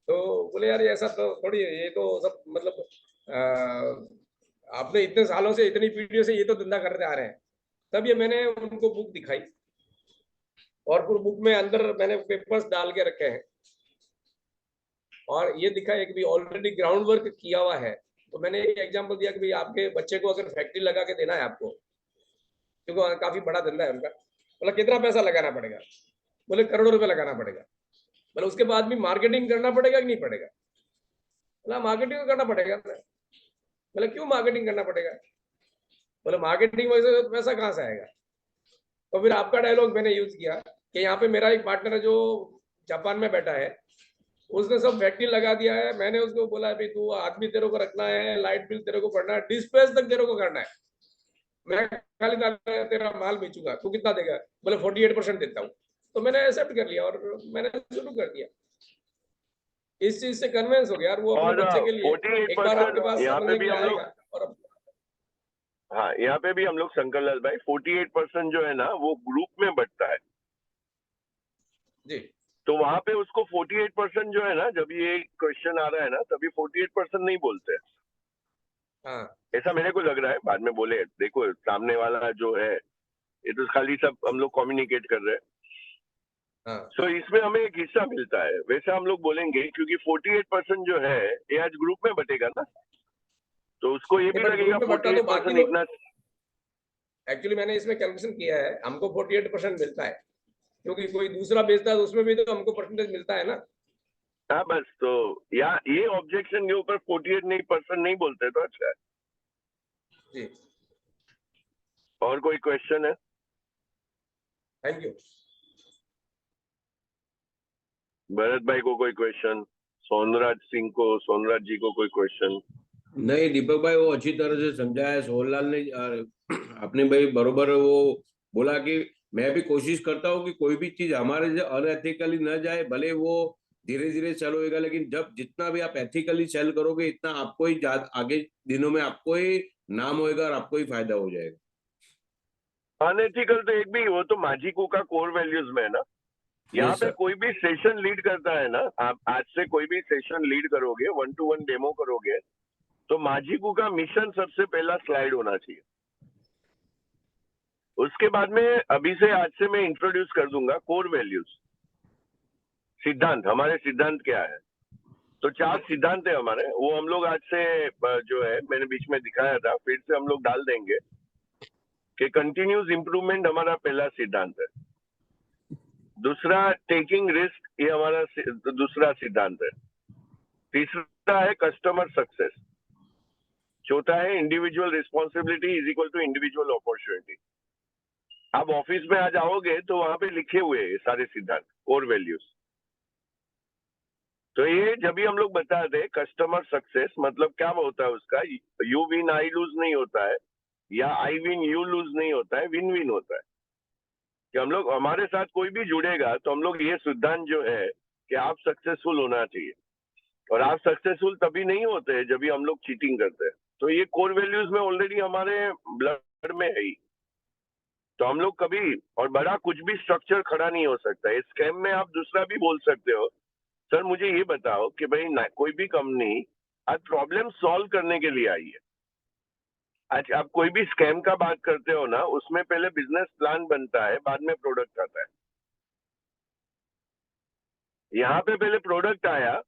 तो बोले यार ये ऐसा तो थोड़ी है, ये तो सब मतलब आपने इतने सालों से इतनी पीढ़ियों से ये तो धंधा करते आ रहे हैं। तब ये मैंने उनको बुक दिखाई, और फिर बुक में अंदर मैंने पेपर्स डाल के रखे हैं, और ये दिखा है कि भी ऑलरेडी ग्राउंड वर्क किया हुआ है। तो मैंने एक एग्जांपल दिया कि भाई आपके बच्चे को अगर फैक्ट्री लगा के देना है आपको, क्योंकि काफी बड़ा धंधा है उनका, बोला कितना पैसा लगाना पड़ेगा? बोले करोड़ों रुपए लगाना पड़ेगा। बोले उसके बाद भी मार्केटिंग करना पड़ेगा कि नहीं पड़ेगा? बोला मार्केटिंग करना पड़ेगा। बोले क्यों मार्केटिंग करना पड़ेगा? बोले मार्केटिंग वजह से पैसा कहाँ से आएगा? तो फिर आपका डायलॉग मैंने यूज किया कि यहाँ पे मेरा एक पार्टनर है जो जापान में बैठा है, उसने सब फैक्ट्री लगा दिया है। मैंने उसको बोला भाई तू आदमी तेरे को रखना है, लाइट बिल तेरे को भरना है, डिस्पैच तक तेरे को करना है, मैं खाली तेरा माल बेचूंगा, तू कितना देगा? बोले 48% देता हूँ। तो मैंने एक्सेप्ट कर लिया और मैंने शुरू कर दिया। इस चीज से कन्विंस हो गया यार, वो अपने बच्चे के लिए एक बार आपके पास समझने के लिए आएगा। और हाँ यहाँ पे भी हम लोग शंकरलाल भाई 48% जो है ना वो ग्रुप में बटता है जी, तो वहां पे उसको 48% जो है ना, जब ये क्वेश्चन आ रहा है ना, तभी 48% नहीं बोलते हैं। हाँ ऐसा मेरे को लग रहा है, बाद में बोले देखो सामने वाला जो है ये तो खाली सब हम लोग कम्युनिकेट कर रहे हैं। हाँ तो इसमें हमें एक हिस्सा मिलता है, वैसे हम लोग बोलेंगे, क्योंकि 48% जो है ये आज ग्रुप में बटेगा ना, तो उसको ये भी पर लगेगा ग्रुप में बढ़ता तो बाकी 48% लोग, इतना। एक्चुअली मैंने इसमें कैलकुलेशन किया है, हमको 48% मिलता है, क्योंकि कोई दूसरा बेचता है तो उसमें भी तो हमको परसेंटेज मिलता है ना। हाँ बस, तो या ये ऑब्जेक्शन के ऊपर 48% नहीं बोलते तो अच्छा है। जी और कोई क्वेश्चन है? Thank you. भरत भाई को कोई क्वेश्चन? सोनराज सिंह को, सोनराज जी को कोई क्वेश्चन? नहीं दीपक भाई, वो अच्छी तरह से समझाया सोहनलाल ने। आपने भाई बरोबर वो बोला कि मैं भी कोशिश करता हूँ कि कोई भी चीज हमारे से अनएथिकली न जाए, भले वो धीरे धीरे सेल होएगा, लेकिन जब जितना भी आप एथिकली सेल करोगे इतना आपको ही आगे दिनों में आपको ही नाम होएगा और आपको ही फायदा हो जाएगा। अनएथिकल तो एक भी, वो तो माजिको का कोर वैल्यूज में है ना। यहाँ यस पे सर। कोई भी सेशन लीड करता है ना, आप आज से कोई भी सेशन लीड करोगे, 1-to-1 डेमो करोगे, तो माजिको का मिशन सबसे पहला स्लाइड होना चाहिए। उसके बाद में अभी से आज से मैं इंट्रोड्यूस कर दूंगा कोर वैल्यूज, सिद्धांत, हमारे सिद्धांत क्या है। तो 4 सिद्धांत है हमारे, वो हम लोग आज से जो है मैंने बीच में दिखाया था, फिर से हम लोग डाल देंगे कि कंटिन्यूस इंप्रूवमेंट हमारा पहला सिद्धांत है। दूसरा टेकिंग रिस्क, ये हमारा दूसरा सिद्धांत है। तीसरा है कस्टमर सक्सेस। चौथा है individual responsibility is equal to individual opportunity. आप ऑफिस में आ जाओगे तो वहां पे लिखे हुए हैं सारे सिद्धांत, कोर वैल्यूज। तो ये जब भी हम लोग बताते हैं कस्टमर सक्सेस, मतलब क्या होता है उसका, यू विन आई लूज नहीं होता है, या आई विन यू लूज नहीं होता है, विन विन होता है। कि हम लोग, हमारे साथ कोई भी जुड़ेगा तो हम लोग ये सिद्धांत जो है कि आप सक्सेसफुल होना चाहिए, और आप सक्सेसफुल तभी नहीं होते जब भी हम लोग चीटिंग करते हैं। तो ये कोर वैल्यूज में ऑलरेडी हमारे ब्लड में है ही। तो हम लोग कभी और बड़ा कुछ भी स्ट्रक्चर खड़ा नहीं हो सकता है। स्कैम में आप दूसरा भी बोल सकते हो, सर मुझे ये बताओ कि भाई कोई भी कंपनी आज प्रॉब्लम सॉल्व करने के लिए आई है। आज आप कोई भी स्कैम का बात करते हो ना, उसमें पहले बिजनेस प्लान बनता है, बाद में प्रोडक्ट आता है। यहाँ पे पहले प्रोडक्ट आया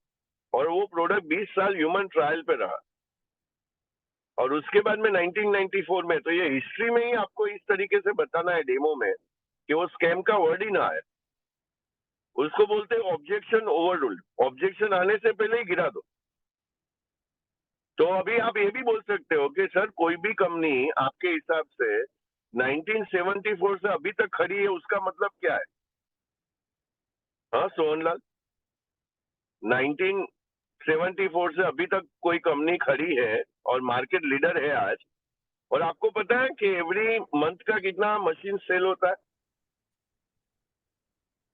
और वो प्रोडक्ट 20 साल ह्यूमन ट्रायल पे रहा, और उसके बाद में 1994 में, तो ये हिस्ट्री में ही आपको इस तरीके से बताना है डेमो में कि वो स्कैम का वर्ड ही ना आए। उसको बोलते हैं ऑब्जेक्शन ओवररूल्ड। ऑब्जेक्शन आने से पहले ही गिरा दो। तो अभी आप ये भी बोल सकते हो कि सर कोई भी कंपनी आपके हिसाब से 1974 से अभी तक खड़ी है, उसका मतलब क्या है? हाँ सोहनलाल, 1974 से अभी तक कोई कंपनी खड़ी है और मार्केट लीडर है आज, और आपको पता है कि एवरी मंथ का कितना मशीन सेल होता है?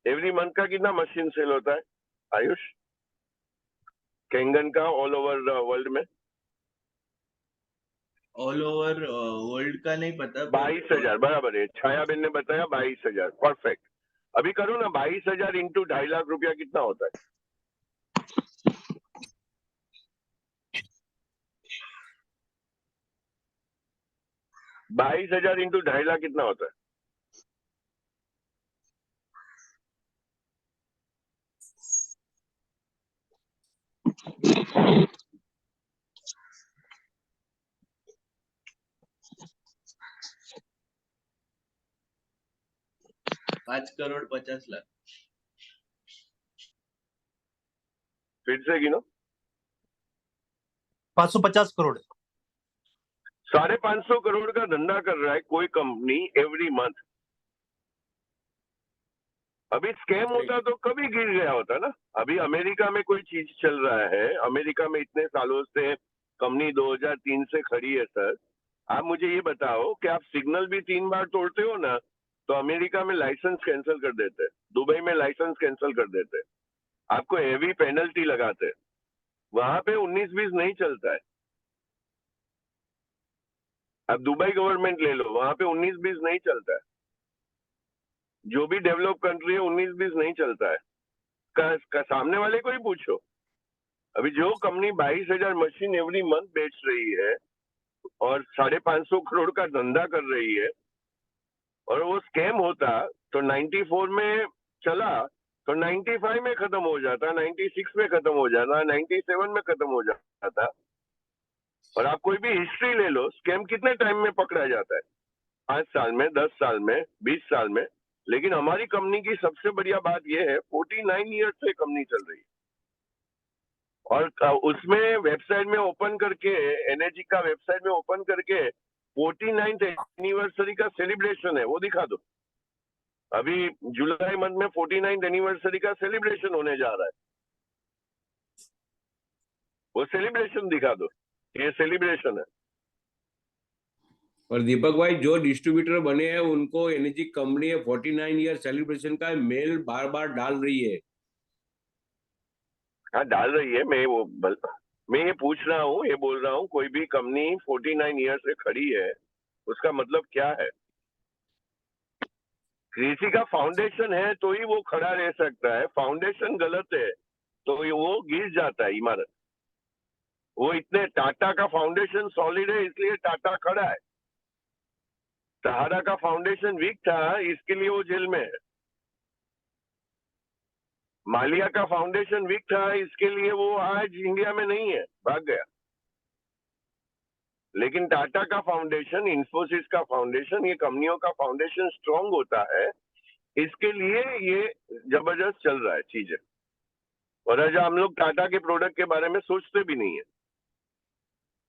एवरी मंथ का कितना मशीन सेल होता है आयुष, कैंगन का, ऑल ओवर वर्ल्ड में? ऑल ओवर वर्ल्ड का नहीं पता, 22,000 बराबर है। छाया बेन ने बताया 22,000, परफेक्ट। अभी करो ना, 22,000 इंटू 2.5 लाख रुपया कितना होता है? 22,000 इंटू 2.5 लाख कितना होता है? ₹5,50,00,000। फिर से गिनो। 550 करोड़। 550 करोड़ का धंधा कर रहा है कोई कंपनी एवरी मंथ। अभी स्कैम होता तो कभी गिर गया होता ना। अभी अमेरिका में कोई चीज चल रहा है, अमेरिका में इतने सालों से कंपनी 2003 से खड़ी है सर। आप मुझे ये बताओ कि आप सिग्नल भी 3 बार तोड़ते हो ना, तो अमेरिका में लाइसेंस कैंसिल कर देते हैं, दुबई में लाइसेंस कैंसिल कर देते हैं, आपको हेवी पेनल्टी लगाते हैं। वहां पे 19-20 नहीं चलता है। अब दुबई गवर्नमेंट ले लो, वहां पे 19-20 नहीं चलता है। जो भी डेवलप कंट्री है 19-20 नहीं चलता है। का सामने वाले को ही पूछो। अभी जो कंपनी 22,000 मशीन एवरी मंथ बेच रही है और 550 करोड़ का धंधा कर रही है, और वो स्कैम होता तो 94 में चला तो 95 में खत्म हो जाता, 96 में खत्म हो जाता, 97 में खत्म हो जाता। और आप कोई भी हिस्ट्री ले लो, स्कैम कितने टाइम में पकड़ा जाता है? 5 साल में, 10 साल में, 20 साल में। लेकिन हमारी कंपनी की सबसे बढ़िया बात यह है 49 ईयर्स से कंपनी चल रही है, और उसमें वेबसाइट में ओपन करके, एनर्जी का वेबसाइट में ओपन करके 49th एनिवर्सरी का सेलिब्रेशन है, वो दिखा दो। अभी जुलाई मंथ में 49th एनिवर्सरी का सेलिब्रेशन होने जा रहा है, वो सेलिब्रेशन दिखा दो, ये सेलिब्रेशन है। और दीपक भाई, जो डिस्ट्रीब्यूटर बने हैं उनको एनर्जी कंपनी 49 ईयर सेलिब्रेशन का मेल बार बार डाल रही है। हाँ, डाल रही है। मैं ये पूछ रहा हूँ, ये बोल रहा हूँ, कोई भी कंपनी 49 ईयर से खड़ी है, उसका मतलब क्या है? किसी का फाउंडेशन है तो ही वो खड़ा रह सकता है। फाउंडेशन गलत है तो वो गिर जाता है इमारत। वो इतने, टाटा का फाउंडेशन सॉलिड है इसलिए टाटा खड़ा है। सहारा का फाउंडेशन वीक था, इसके लिए वो जेल में है। मालिया का फाउंडेशन वीक था, इसके लिए वो आज इंडिया में नहीं है, भाग गया। लेकिन टाटा का फाउंडेशन, इंफोसिस का फाउंडेशन, ये कंपनियों का फाउंडेशन स्ट्रांग होता है, इसके लिए ये जबरदस्त चल रहा है चीजें। और आज हम लोग टाटा के प्रोडक्ट के बारे में सोचते भी नहीं है।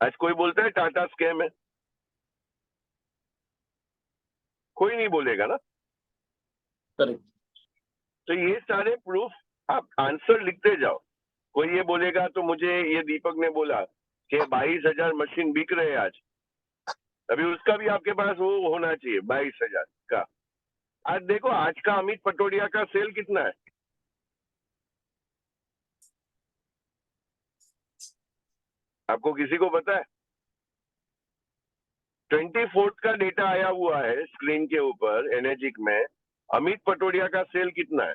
आज कोई बोलता है टाटा स्कैम है, कोई नहीं बोलेगा ना। करेक्ट। तो ये सारे प्रूफ, आप आंसर लिखते जाओ। कोई ये बोलेगा तो मुझे, ये दीपक ने बोला कि 22,000 मशीन बिक रहे हैं आज, अभी उसका भी आपके पास वो होना चाहिए 22,000 का। आज देखो आज का अमित पटोडिया का सेल कितना है? आपको किसी को पता है? 24th का डेटा आया हुआ है स्क्रीन के ऊपर एनर्जिक में। अमित पटोडिया का सेल कितना है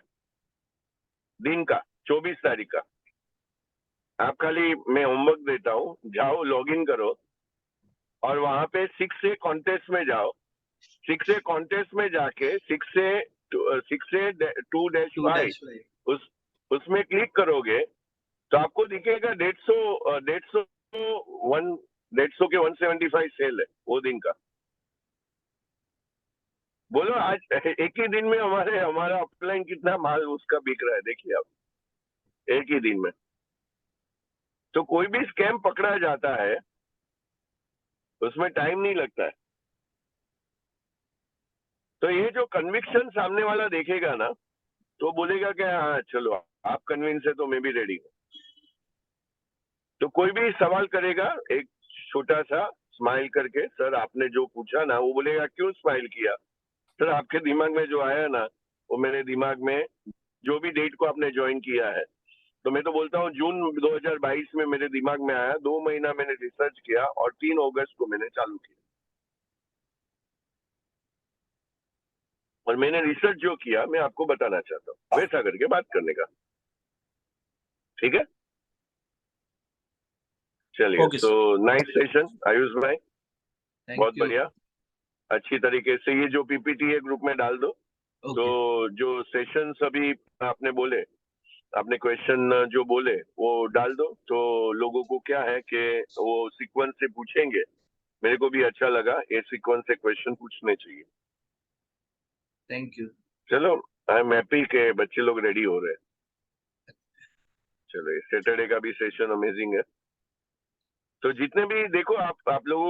दिन का? 24 तारीख का। आप खाली, मैं होमवर्क देता हूँ, जाओ लॉग इन करो और वहां पे 6 से कॉन्टेस्ट में जाओ। 6 से कॉन्टेस्ट में जाके 6 से 2-5 उसमें क्लिक करोगे तो आपको दिखेगा 150 के 175 सेल है वो दिन का। बोलो आज एक ही दिन में हमारा अपलाइन कितना माल उसका बिक रहा है, देखिए आप, एक ही दिन में। तो कोई भी स्कैम पकड़ा जाता है उसमें टाइम नहीं लगता है। तो ये जो कन्विक्शन सामने वाला देखेगा ना, तो बोलेगा कि हाँ चलो आप कन्विंस है तो मैं भी रेडी हूँ। तो कोई भी सवाल करेगा एक छोटा सा स्माइल करके, सर आपने जो पूछा ना, वो बोलेगा क्यों स्माइल किया? सर आपके दिमाग में जो आया ना, वो मेरे दिमाग में, जो भी डेट को आपने ज्वाइन किया है, तो मैं तो बोलता हूँ जून 2022 में मेरे दिमाग में आया, 2 महीना मैंने रिसर्च किया और 3 अगस्त को मैंने चालू किया। और मैंने रिसर्च जो किया मैं आपको बताना चाहता हूँ, वैसा करके बात करने का, ठीक है? चलिए, okay so nice session Ayush भाई, बहुत थैंक यू। बढ़िया। अच्छी तरीके से ये जो पीपीटी है ग्रुप में डाल दो। तो ओके, जो सेशंस अभी आपने बोले, आपने क्वेश्चन जो बोले वो डाल दो, तो लोगों को क्या है कि वो सीक्वेंस से पूछेंगे। मेरे को भी अच्छा लगा, ये सीक्वेंस से क्वेश्चन पूछने चाहिए। Thank you. चलो, आई एम हैप्पी के बच्चे लोग रेडी हो रहे हैं। चलो, सैटरडे का भी सेशन अमेजिंग है। तो जितने भी देखो आप लोगों